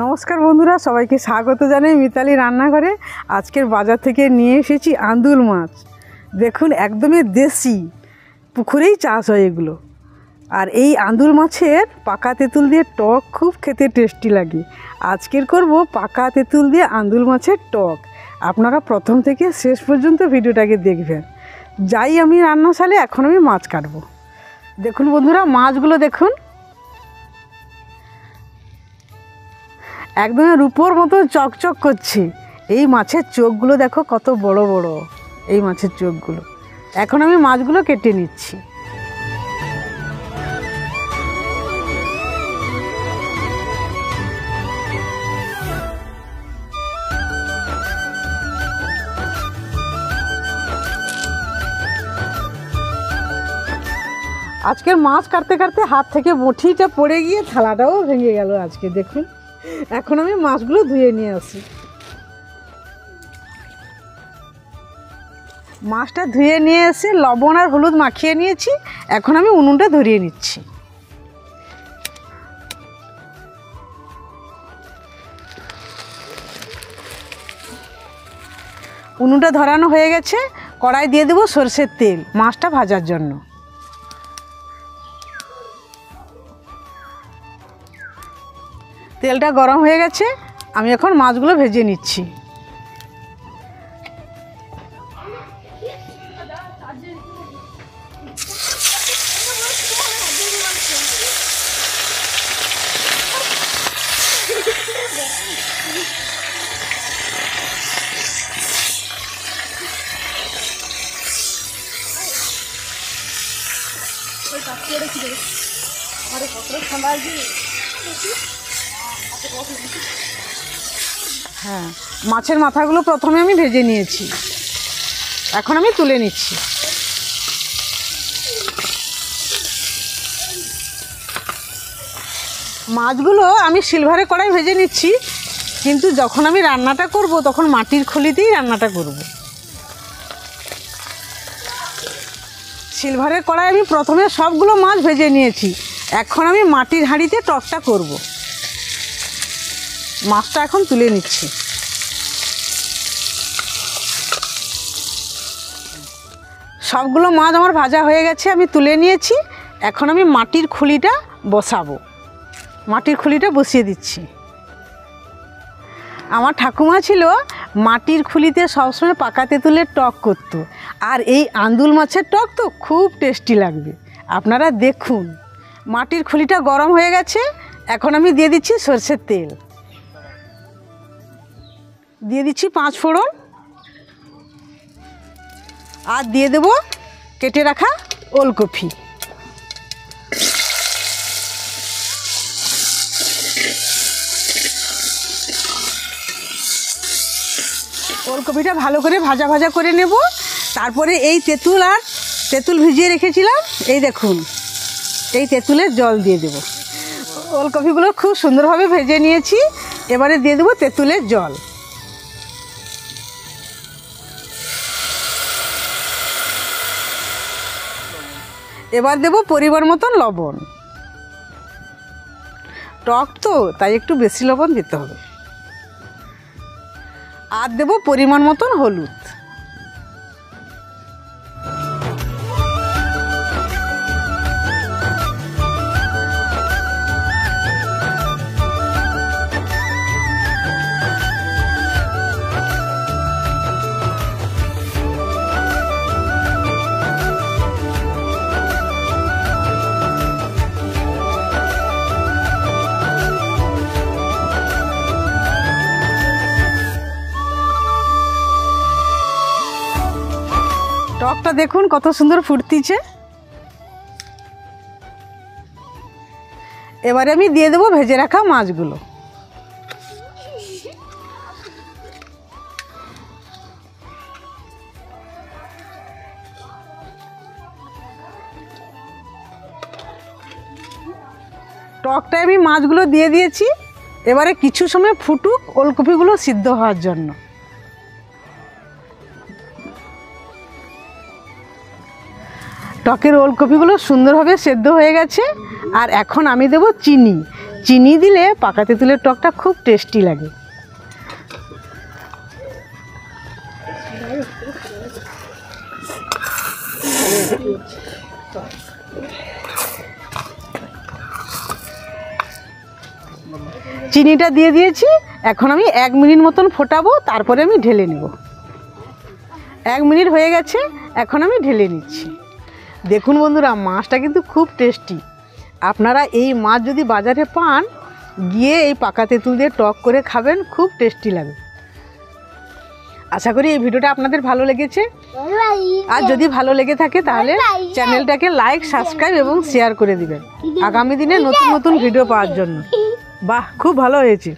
নমস্কার বন্ধুরা, সবাইকে স্বাগত জানাই মিতালি রান্নাঘরে। আজকের বাজার থেকে নিয়ে এসেছি আন্দুল মাছ। দেখুন, একদমই দেশি, পুকুরেই চাষ হয় এগুলো। আর এই আন্দুল মাছের পাকা তেঁতুল দিয়ে টক খুব খেতে টেস্টি লাগে। আজকের করব পাকা তেঁতুল দিয়ে আন্দুল মাছের টক। আপনারা প্রথম থেকে শেষ পর্যন্ত ভিডিওটাকে দেখবেন। যাই আমি রান্নাশালে, এখন আমি মাছ কাটবো। দেখুন বন্ধুরা, মাছগুলো দেখুন, একদম রূপোর মতো চকচক করছে। এই মাছের চোখগুলো দেখো কত বড় বড়, এই মাছের চোখগুলো। এখন আমি মাছগুলো কেটে নিচ্ছি। আজকের মাছ কাটতে কাটতে হাত থেকে বটিটা পড়ে গিয়ে থালাটাও ভেঙে গেল আজকে। দেখুন, এখন আমি মাছগুলো ধুয়ে নিয়ে আসি। মাছটা ধুয়ে নিয়ে এসে লবণ আর হলুদ মাখিয়ে নিয়েছি। এখন আমি উনুনটা ধরিয়ে নিচ্ছি। উনুনটা ধরানো হয়ে গেছে। কড়াই দিয়ে দেবো সরষের তেল মাছটা ভাজার জন্য। তেলটা গরম হয়ে গেছে, আমি এখন মাছগুলো ভেজে নিচ্ছি। হ্যাঁ, মাছের মাথাগুলো প্রথমে আমি ভেজে নিয়েছি, এখন আমি তুলে নিচ্ছি। মাছগুলো আমি সিলভারে কড়াই ভেজে নিচ্ছি, কিন্তু যখন আমি রান্নাটা করব তখন মাটির খলিতেই রান্নাটা করব। সিলভারের কড়াই আমি প্রথমে সবগুলো মাছ ভেজে নিয়েছি। এখন আমি মাটির হাঁড়িতে টকটা করব। মাছটা এখন তুলে নিচ্ছি। সবগুলো মাছ আমার ভাজা হয়ে গেছে, আমি তুলে নিয়েছি। এখন আমি মাটির খুলিটা বসাবো। মাটির খুলিটা বসিয়ে দিচ্ছি। আমার ঠাকুমা ছিল মাটির খুলিতে সবসময় পাকা তেঁতুলের টক করতো। আর এই আন্দুল মাছের টক তো খুব টেস্টি লাগবে। আপনারা দেখুন, মাটির খুলিটা গরম হয়ে গেছে। এখন আমি দিয়ে দিচ্ছি সরষের তেল, দিয়ে দিচ্ছি 5 ফোড়ন, আর দিয়ে দেব কেটে রাখা ওলকপি। ওলকপিটা ভালো করে ভাজা ভাজা করে নেব। তারপরে এই তেঁতুল ভিজিয়ে রেখেছিলাম, এই দেখুন, এই তেঁতুলের জল দিয়ে দেব। ওলকপিগুলো খুব সুন্দরভাবে ভেজে নিয়েছি। এবারে দিয়ে দেবো তেঁতুলের জল। এবার দেব পরিমাণ মতন লবণ। টক তো, তাই একটু বেশি লবণ দিতে হবে। আর দেব পরিমাণ মতন হলুদ। টকটা দেখুন কত সুন্দর ফুটতিছে। এবারে আমি দিয়ে দেবো ভেজে রাখা মাছগুলো। টকটায় আমি মাছগুলো দিয়ে দিয়েছি। এবারে কিছু সময় ফুটুক ওলকপিগুলো সিদ্ধ হওয়ার জন্য। টকের ওলকপিগুলো সুন্দরভাবে সেদ্ধ হয়ে গেছে। আর এখন আমি দেব চিনি। চিনি দিলে পাকা তেঁতুলের টকটা খুব টেস্টি লাগে। চিনিটা দিয়ে দিয়েছি, এখন আমি 1 মিনিট মতন ফোটাবো, তারপরে আমি ঢেলে নেব। 1 মিনিট হয়ে গেছে, এখন আমি ঢেলে নিচ্ছি। দেখুন বন্ধুরা, মাছটা কিন্তু খুব টেস্টি। আপনারা এই মাছ যদি বাজারে পান, গিয়ে এই পাকা তেঁতুল দিয়ে টক করে খাবেন, খুব টেস্টি লাগে। আশা করি এই ভিডিওটা আপনাদের ভালো লেগেছে। আর যদি ভালো লেগে থাকে তাহলে চ্যানেলটাকে লাইক, সাবস্ক্রাইব এবং শেয়ার করে দিবেন আগামী দিনে নতুন নতুন ভিডিও পাওয়ার জন্য। বাহ, খুব ভালো হয়েছে।